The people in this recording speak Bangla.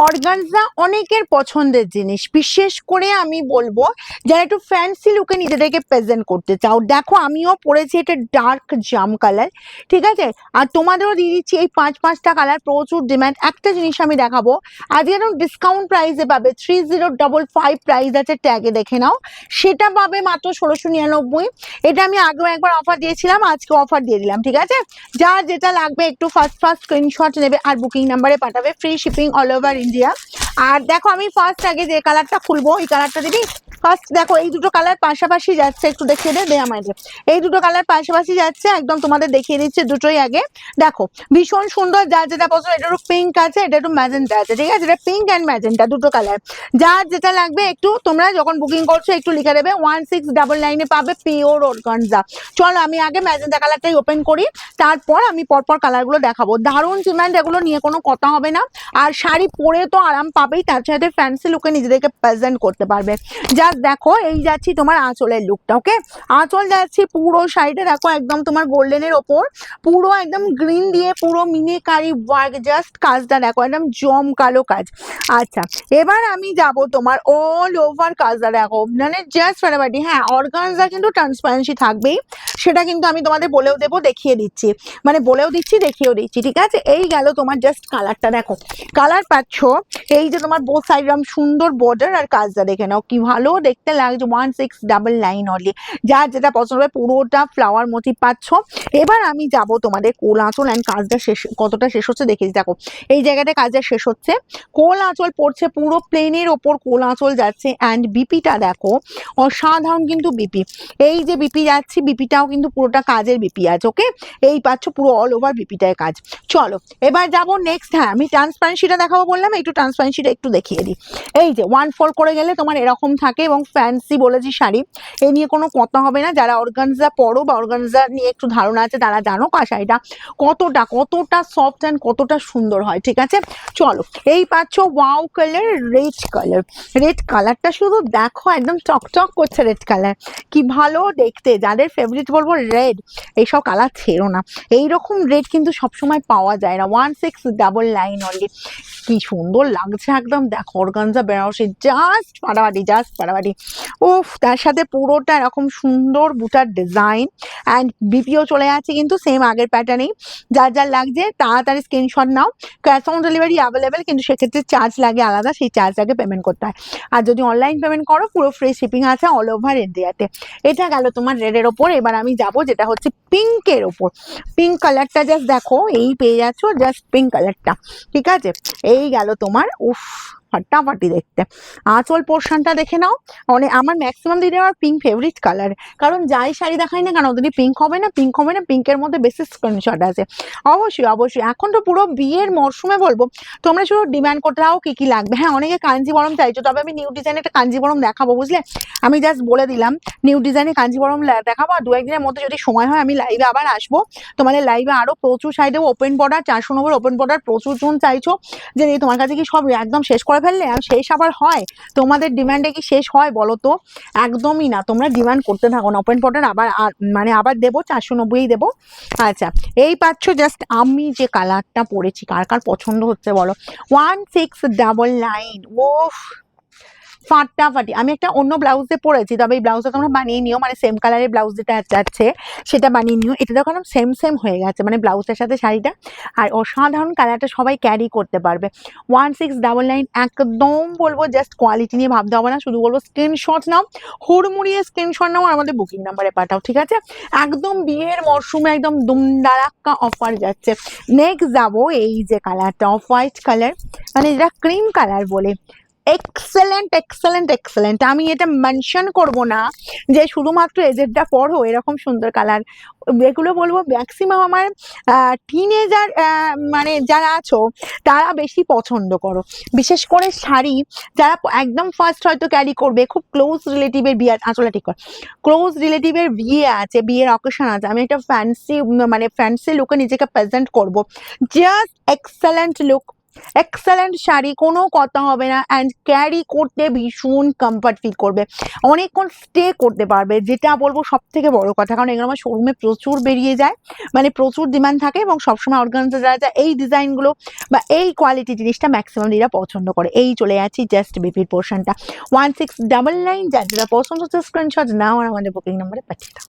অর্গানজা অনেকের পছন্দের জিনিস, বিশেষ করে আমি বলবো যারা একটু ফ্যান্সি লুকে নিজেদেরকে প্রেজেন্ট করতে চাও। দেখো আমিও পরেছি এটা ডার্ক জাম কালার, ঠিক আছে। আর তোমাদেরও দিয়ে দিচ্ছি এই পাঁচটা কালার, প্রচুর ডিমান্ড। একটা জিনিস আমি দেখাবো, আজকে একদম ডিসকাউন্ট প্রাইসে পাবে, 3055 প্রাইস আছে, ট্যাগে দেখে নাও। সেটা পাবে মাত্র 1699। এটা আমি আগেও একবার অফার দিয়েছিলাম, আজকে অফার দিয়ে দিলাম, ঠিক আছে। যার যেটা লাগবে একটু ফার্স্ট স্ক্রিনশট নেবে আর বুকিং নাম্বারে পাঠাবে, free shipping all over India. আর দেখো আমি ফার্স্ট আগে যে কালারটা খুলবো, এই কালারটা দিবি ফার্স্ট। দেখো এই দুটো কালার পাশাপাশি যাচ্ছে, একটু দেখিয়ে দে আমাদের। এই দুটো কালার পাশাপাশি যাচ্ছে একদম, তোমাদের দেখিয়ে দিচ্ছে দুটোই আগে। দেখো ভীষণ সুন্দর, যার যেটা পছন্দ। এটা একটু পিঙ্ক আছে, এটা একটু ম্যাজেন্টা আছে, ঠিক আছে। এটা পিঙ্ক অ্যান্ড ম্যাজেন্টা দুটো কালার। যার যেটা লাগবে একটু তোমরা যখন বুকিং করছো একটু লিখে দেবে, 1699 পাবে পিওর অর্গানজা। চলো আমি আগে ম্যাজেন্টা কালারটাই ওপেন করি, তারপর আমি পরপর কালারগুলো দেখাবো। দারুণ ডিমান্ড, এগুলো নিয়ে কোনো কথা হবে না। আর শাড়ি পরে তো আরাম পাবেই, তার সাথে ফ্যান্সি লুকে নিজেদেরকে প্রেজেন্ট করতে পারবে। জাস্ট দেখো এই যাচ্ছি তোমার আঁচলের লুকটা, ওকে। আঁচল যাচ্ছি পুরো শাড়িটা দেখো একদম তোমার গোল্ডেনের ওপর, পুরো একদম গ্রিন দিয়ে পুরো মিনিকারি ওয়ার্ক, জাস্ট কাজটা দেখো একদম জমকালো কাজ। আচ্ছা এবার আমি যাব তোমার অল ওভার কাজটা দেখো, মানে জাস্ট ফাটাফাটি। হ্যাঁ অর্গানজা কিন্তু ট্রান্সপারেন্সি থাকবেই, সেটা কিন্তু আমি তোমাদের বলেও দেবো, দেখিয়ে দিচ্ছি, মানে বলেও দিচ্ছি দেখিয়েও দিচ্ছি, ঠিক আছে। এই গেল তোমার জাস্ট কালারটা দেখো, কালার পাচ্ছ। এই যে তোমার বোথ সাইড এরকম সুন্দর বর্ডার আর কাজটা দেখে নাও কি ভালো দেখতে লাগছে। 1699 অনলি, যার যেটা পছন্দ হবে পুরোটা ফ্লাওয়ার মোটিভ পাচ্ছ। এবার আমি যাব তোমাদের কোল আঁচল অ্যান্ড কাজটা শেষ, কতটা শেষ হচ্ছে দেখেছি দেখো। এই জায়গাটা কাজটা শেষ হচ্ছে, কোল আঁচল পড়ছে পুরো প্লেনের ওপর, কোল আঁচল যাচ্ছে। অ্যান্ড বিপিটা দেখো অসাধারণ কিন্তু বিপি, এই যে বিপি যাচ্ছি, বিপিটাও কিন্তু পুরোটা কাজের বিপি আছে, ওকে। এই পাচ্ছ পুরো অল ওভার বিপিটায় কাজ। চলো এবার যাবো নেক্সট। হ্যাঁ আমি ট্রান্সপারেন্সিটা দেখাবো বললাম, একটু ট্রান্সপারেন্সিটা একটু দেখিয়ে দিই। এই যে 1/4 করে গেলে তোমার এরকম থাকে, এবং ফ্যান্সি বলেছি শাড়ি, এ নিয়ে কোনো কথা হবে না। যারা অর্গানজা পরো বা অর্গানজা নিয়ে একটু ধারণা আছে তারা জানো শাড়িটা কতটা সফট অ্যান্ড কতটা সুন্দর হয়, ঠিক আছে। চলো এই পাচ্ছ wow colour, red colour. Red কালারটা শুধু দেখো একদম চকচক করছে, রেড কালার কি ভালো দেখতে। যাদের ফেভারিট বলবো রেড, এইসব কালার ছেড়ো না, এইরকম রেড কিন্তু সবসময় পাওয়া যায় না। 1699 অনলি, কি সুন্দর লাগছে একদম। দেখো অর্গানজা বেনারসি, জাস্ট ফাটাফাটি। উফ, তার সাথে পুরোটা এরকম সুন্দর বুটার ডিজাইন অ্যান্ড বিপিও চলে যাচ্ছে কিন্তু সেম আগের প্যাটার্নেই। যার লাগছে তাড়াতাড়ি screenshot now. Cash on delivery available, কিন্তু সেক্ষেত্রে চার্জ লাগে আলাদা, সেই চার্জ আগে পেমেন্ট করতে হয়। আর যদি অনলাইন পেমেন্ট করো পুরো ফ্রি শিপিং আছে অল ওভার ইন্ডিয়াতে। এটা গেল তোমার রেডের ওপর। এবার আমি যাব যেটা হচ্ছে পিঙ্কের ওপর। পিঙ্ক কালারটা জাস্ট দেখো, এই পেয়ে যাচ্ছ জাস্ট পিঙ্ক কালারটা, ঠিক আছে। এই গেল তোমার, উফ ফাটাফাটি দেখতে। আঁচল পোর্শনটা দেখে নাও, মানে আমার ম্যাক্সিমাম দিদি আমার পিঙ্ক ফেভারিট কালার, কারণ যাই শাড়ি দেখাই না কেন যদি পিঙ্ক হবে না, পিঙ্কের মধ্যে বেশি স্ক্রিনশট আছে। অবশ্যই এখন তো পুরো বিয়ের মরশুমে বলবো তোমরা শুধু ডিমান্ড করতে থাকো কি কি লাগবে। হ্যাঁ অনেকে কাঞ্জিবরম চাইছো, তবে আমি নিউ ডিজাইনে একটা কাঞ্জিবরম দেখাবো, বুঝলে। আমি জাস্ট বলে দিলাম নিউ ডিজাইনে কাঞ্জিবরম দেখাবো, আর 2-1 দিনের মধ্যে যদি সময় হয় আমি লাইভে আবার আসবো। তোমাদের লাইভে আরো প্রচুর শাড়ি দেবো। ওপেন বর্ডার 490 ওপেন বর্ডার প্রচুর জন চাইছো, যে তোমার কাছে কি সব একদম শেষ করে ফেললে? আর শেষ আবার হয়? তোমাদের ডিমান্ডে কি শেষ হয় বলো তো? একদমই না, তোমরা ডিমান্ড করতে থাকো না। ওপেন বর্ডার আবার মানে আবার দেবো, 490 দেবো। আচ্ছা এই পাচ্ছ জাস্ট আমি যে কালারটা পরেছি, কার কার পছন্দ হচ্ছে বলো? 1699, ওফ ফাটাফাটি। আমি একটা অন্য ব্লাউজে পরেছি, তবে এই ব্লাউজটা তোমরা বানিয়ে নিও, মানে সেম কালারের ব্লাউজ যেটা যাচ্ছে সেটা বানিয়ে নিও। এটা দেখো সেম হয়ে গেছে, মানে ব্লাউজের সাথে শাড়িটা। আর অসাধারণ কালারটা, সবাই ক্যারি করতে পারবে। 1699 একদম বলবো, জাস্ট কোয়ালিটি নিয়ে ভাবতে হবে না, শুধু বলবো স্ক্রিনশট নাও, হুড়মুড়িয়ে স্ক্রিনশট নাও আর আমাদের বুকিং নাম্বারে পাঠাও, ঠিক আছে। একদম বিয়ের মরশুমে একদম দুমদারাক্কা অফার যাচ্ছে। নেক্সট যাবো এই যে কালারটা, অফ হোয়াইট কালার, মানে যেটা ক্রিম কালার বলে। এক্সেলেন্ট। আমি এটা মেনশন করব না যে শুধুমাত্র এজেডটা পরো এরকম সুন্দর কালার, এগুলো বলবো ম্যাক্সিমাম আমার টিনেজার মানে যারা আছো তারা বেশি পছন্দ করো, বিশেষ করে শাড়ি যারা একদম ফার্স্ট হয়তো ক্যারি করবে, খুব ক্লোজ রিলেটিভের বিয়ে, আসলে ঠিক করে ক্লোজ রিলেটিভের বিয়ে আছে, বিয়ের অকেশন আছে, আমি একটা ফ্যান্সি লুকে নিজেকে প্রেজেন্ট করব, just excellent look. Excellent sari, কোনো কথা হবে না, অ্যান্ড ক্যারি করতে ভীষণ কমফর্ট ফিল করবে, অনেকক্ষণ স্টে করতে পারবে, যেটা বলবো সব থেকে বড় কথা। কারণ এগুলো আমার শোরুমে প্রচুর বেরিয়ে যায়, মানে প্রচুর ডিমান্ড থাকে, এবং সবসময় অর্গানজা যারা যায় এই ডিজাইনগুলো বা এই কোয়ালিটি জিনিসটা ম্যাক্সিমাম এরা পছন্দ করে। এই চলে যাচ্ছি জাস্ট বিপির পোর্শনটা 1699, যার যেটা পছন্দ হচ্ছে স্ক্রিনশট নাও আর আমাদের বুকিং নাম্বারে পাঠিয়ে দাও।